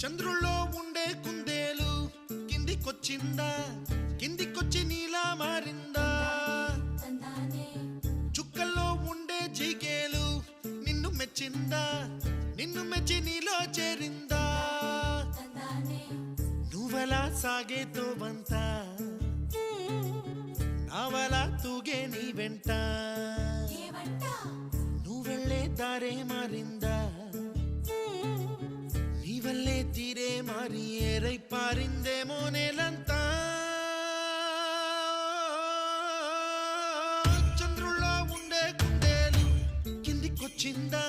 చంద్రుల్లో ఉండే కుందేలు కిందికొచ్చిందా, కిందికొచ్చి నీలా మారిందా? చుక్కల్లో ఉండే జీకేలు నిన్ను మెచ్చిందా, నిన్ను మెచ్చి నీలో చేరిందా? నువ్వలా సాగేతో వంత నావలా తూగే నీ వెంట, నువ్వెళ్ళే దారే మారిందా, నీ వల్లే తీరే మారి ఏరై పారిందేమో నేలంతా. చంద్రుల్లో ఉండే కుందేలు కిందికొచ్చిందా,